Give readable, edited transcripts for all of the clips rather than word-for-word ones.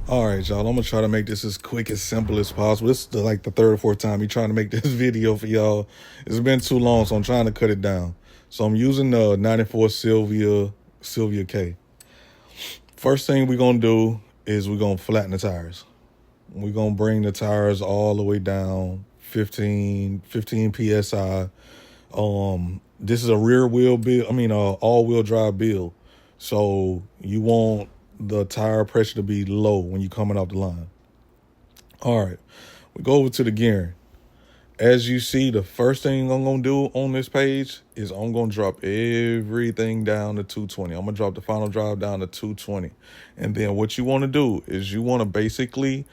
All right, y'all. I'm gonna try to make this as quick as simple as possible. This is like the third or fourth time me trying to make this video for y'all. It's been too long, so I'm trying to cut it down. So I'm using the '94 Silvia K. First thing we're gonna do is we're gonna flatten the tires. We're gonna bring the tires all the way down 15 psi. This is a rear wheel build. I mean, all wheel drive build. So you want the tire pressure to be low when you're coming off the line. All right, we go over to the gearing. As you see, the first thing I'm gonna do on this page is I'm gonna drop everything down to 220. I'm gonna drop the final drive down to 220, and then what you want to do is you want to basically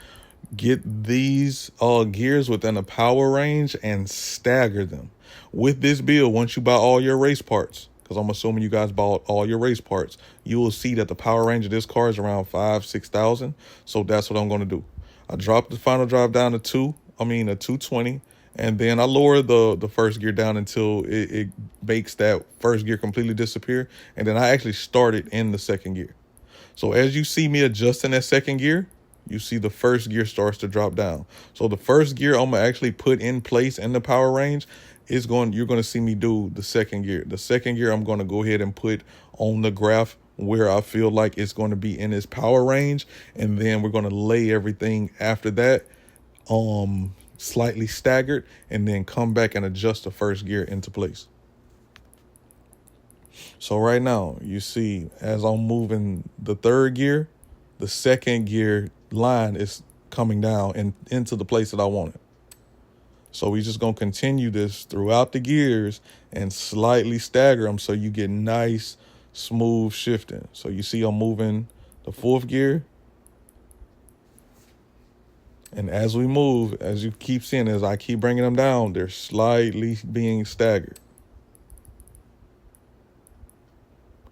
get these gears within a power range and stagger them. With this build, once you buy all your race parts, because I'm assuming you guys bought all your race parts, you will see that the power range of this car is around 5,000-6,000. So that's what I'm going to do. I drop the final drive down to 220, and then I lower the first gear down until it makes that first gear completely disappear, and then I actually start it in the second gear. So as you see me adjusting that second gear, you see the first gear starts to drop down. So the first gear I'm gonna actually put in place in the power range is you're gonna see me do the second gear. The second gear I'm gonna go ahead and put on the graph where I feel like it's gonna be in its power range, and then we're gonna lay everything after that slightly staggered, and then come back and adjust the first gear into place. So right now, you see, as I'm moving the third gear, the second gear line is coming down and into the place that I want it. So we just going to continue this throughout the gears and slightly stagger them so you get nice, smooth shifting. So you see I'm moving the fourth gear. And as we move, as you keep seeing, as I keep bringing them down, they're slightly being staggered.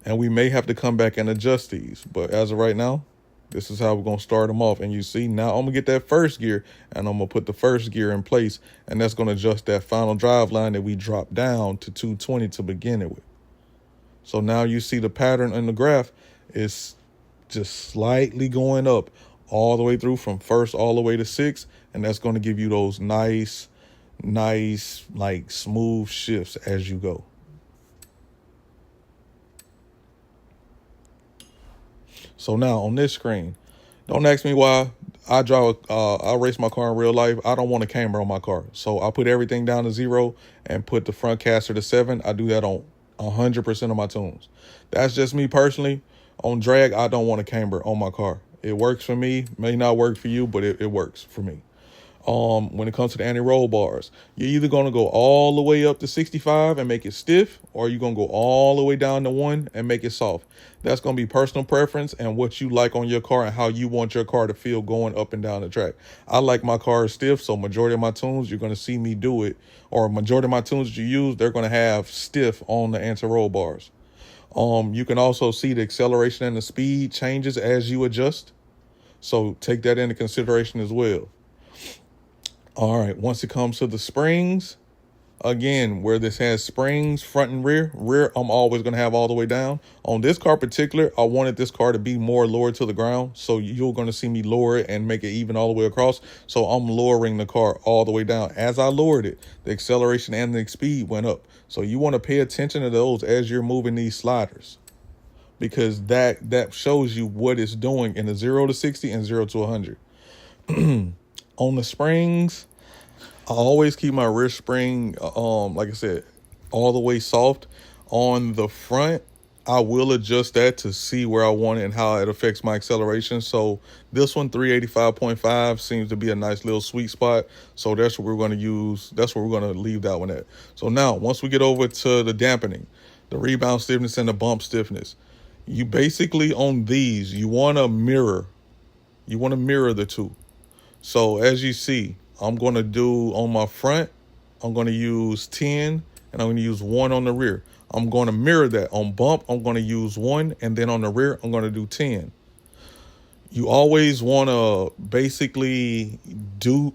And we may have to come back and adjust these. But as of right now, this is how we're going to start them off. And you see, now I'm going to get that first gear, and I'm going to put the first gear in place. And that's going to adjust that final drive line that we dropped down to 220 to begin it with. So now you see the pattern in the graph is just slightly going up all the way through from first all the way to 6. And that's going to give you those nice, like smooth shifts as you go. So now on this screen, don't ask me why I race my car in real life. I don't want a camber on my car. So I put everything down to 0 and put the front caster to 7. I do that on 100% of my tunes. That's just me personally. On drag, I don't want a camber on my car. It works for me. May not work for you, but it works for me. When it comes to the anti-roll bars, you're either going to go all the way up to 65 and make it stiff, or you're going to go all the way down to 1 and make it soft. That's going to be personal preference and what you like on your car and how you want your car to feel going up and down the track. I like my car stiff, so majority of my tunes, you're going to see me do it, or majority of my tunes that you use, they're going to have stiff on the anti-roll bars. You can also see the acceleration and the speed changes as you adjust. So take that into consideration as well. All right, once it comes to the springs, again, where this has springs, front and rear, I'm always going to have all the way down. On this car particular, I wanted this car to be more lowered to the ground. So you're going to see me lower it and make it even all the way across. So I'm lowering the car all the way down. As I lowered it, the acceleration and the speed went up. So you want to pay attention to those as you're moving these sliders, because that shows you what it's doing in the 0 to 60 and 0 to 100. On the springs, I always keep my rear spring, like I said, all the way soft. On the front, I will adjust that to see where I want it and how it affects my acceleration. So this one, 385.5, seems to be a nice little sweet spot. So that's what we're going to use. That's where we're going to leave that one at. So now, once we get over to the dampening, the rebound stiffness and the bump stiffness, you basically on these, you want to mirror the two. So as you see, I'm going to do on my front, I'm going to use 10, and I'm going to use 1 on the rear. I'm going to mirror that. On bump, I'm going to use 1, and then on the rear, I'm going to do 10. You always want to basically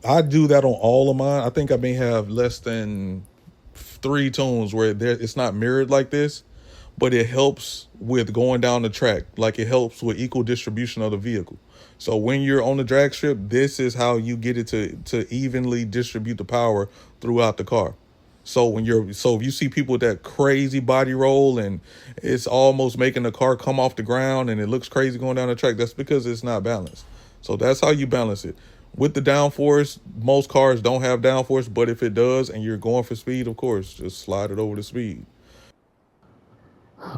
I do that on all of mine. I think I may have less than 3 tones where it's not mirrored like this. but it helps with going down the track. Like, it helps with equal distribution of the vehicle. So when you're on the drag strip, this is how you get it to evenly distribute the power throughout the car. So if you see people with that crazy body roll and it's almost making the car come off the ground and it looks crazy going down the track, that's because it's not balanced. So that's how you balance it. With the downforce, most cars don't have downforce, but if it does and you're going for speed, of course, just slide it over to speed.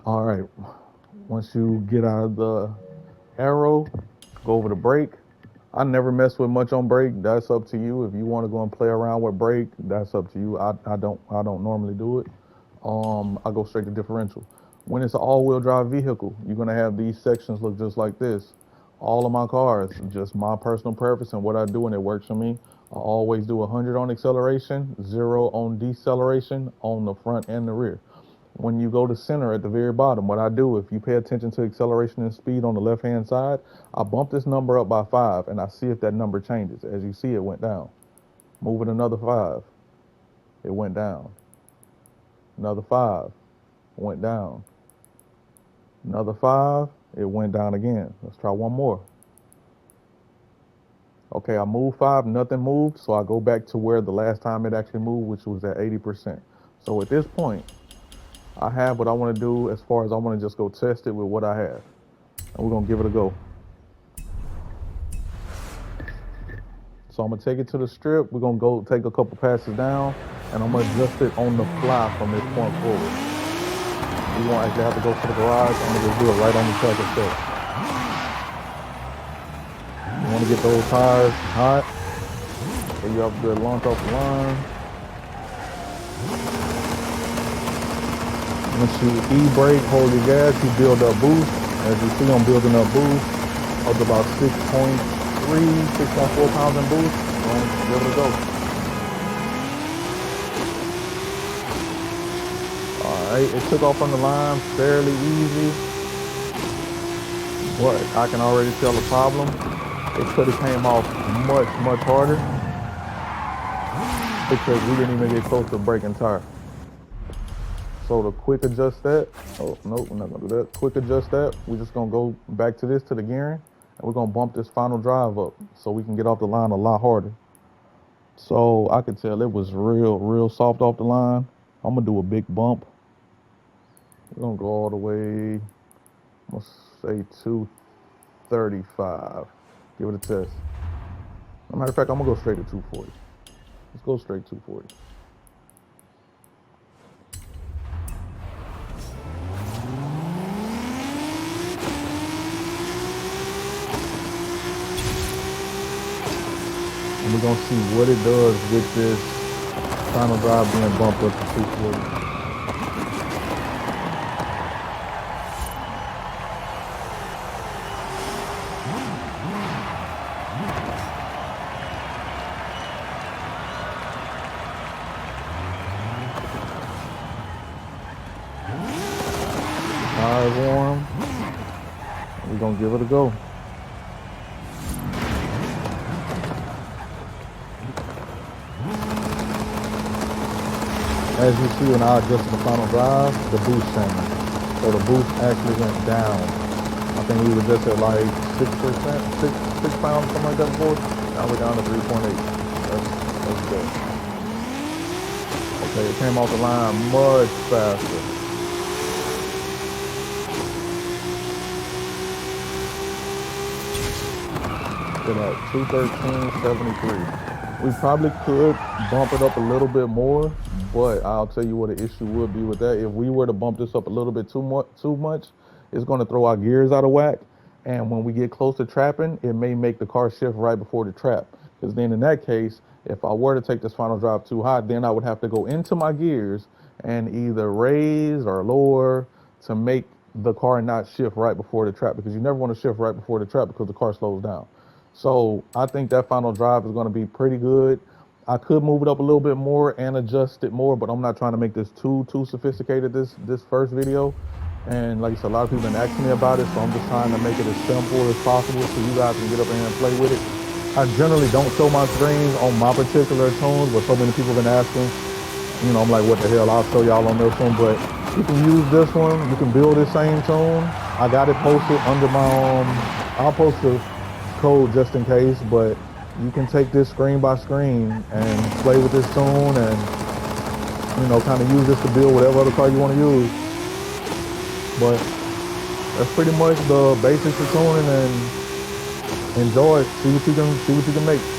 All right. Once you get out of the arrow, go over the brake. I never mess with much on brake. That's up to you. If you want to go and play around with brake, that's up to you. I don't normally do it. I go straight to differential. When it's an all-wheel drive vehicle, you're gonna have these sections look just like this. All of my cars, just my personal preference and what I do, and it works for me. I always do 100 on acceleration, 0 on deceleration on the front and the rear. When you go to center at the very bottom, what I do, if you pay attention to acceleration and speed on the left-hand side, I bump this number up by 5 and I see if that number changes. As you see, it went down. Move it another 5, it went down. Another 5, went down. Another 5, it went down again. Let's try one more. Okay, I moved 5, nothing moved, so I go back to where the last time it actually moved, which was at 80%. So at this point, I have what I want to do as far as I want to just go test it with what I have. And we're going to give it a go. So I'm going to take it to the strip. We're going to go take a couple passes down, and I'm going to adjust it on the fly from this point forward. We won't actually have to go to the garage. I'm going to just do it right on the track itself. You want to get those tires hot, so you have to launch off the line. Once you e-brake, hold your gas, you build up boost. As you see, I'm building up boost of about 6.4 pounds in boost. Give it a go. All right, it took off on the line fairly easy, but I can already tell the problem. It could have came off much harder because we didn't even get close to breaking tire. So to quick adjust that, oh, nope, we're not gonna do that. Quick adjust that, we're just gonna go back to the gearing, and we're gonna bump this final drive up so we can get off the line a lot harder. So I could tell it was real soft off the line. I'm gonna do a big bump. We're gonna go all the way, let's say 235. Give it a test. As a matter of fact, I'm gonna go straight to 240. Let's go straight 240. And we're gonna see what it does with this final drive being bumped up to 240. Tires warm. We're gonna give it a go. As you see, when I adjusted the final drive, the boost changed. So the boost actually went down. I think we were just at like 6%, 6 pounds, something like that before. Now we're down to 3.8. That's good. Okay, it came off the line much faster. We're at 213.73. We probably could bump it up a little bit more, but I'll tell you what the issue would be with that. If we were to bump this up a little bit too much, it's going to throw our gears out of whack. And when we get close to trapping, it may make the car shift right before the trap. Because then in that case, if I were to take this final drive too high, then I would have to go into my gears and either raise or lower to make the car not shift right before the trap. Because you never want to shift right before the trap because the car slows down. So I think that final drive is going to be pretty good. I could move it up a little bit more and adjust it more, but I'm not trying to make this too sophisticated this first video. And like I said, a lot of people have been asking me about it, so I'm just trying to make it as simple as possible so you guys can get up in here and play with it. I generally don't show my screens on my particular tunes, but so many people have been asking. You know, I'm like, what the hell, I'll show y'all on this one, but You can use this one. You can build this same tune. I got it posted under my I'll post the code just in case, but you can take this screen by screen and play with this tune and, you know, kind of use this to build whatever other car you want to use. But that's pretty much the basics of tuning, and enjoy it. See what you can make.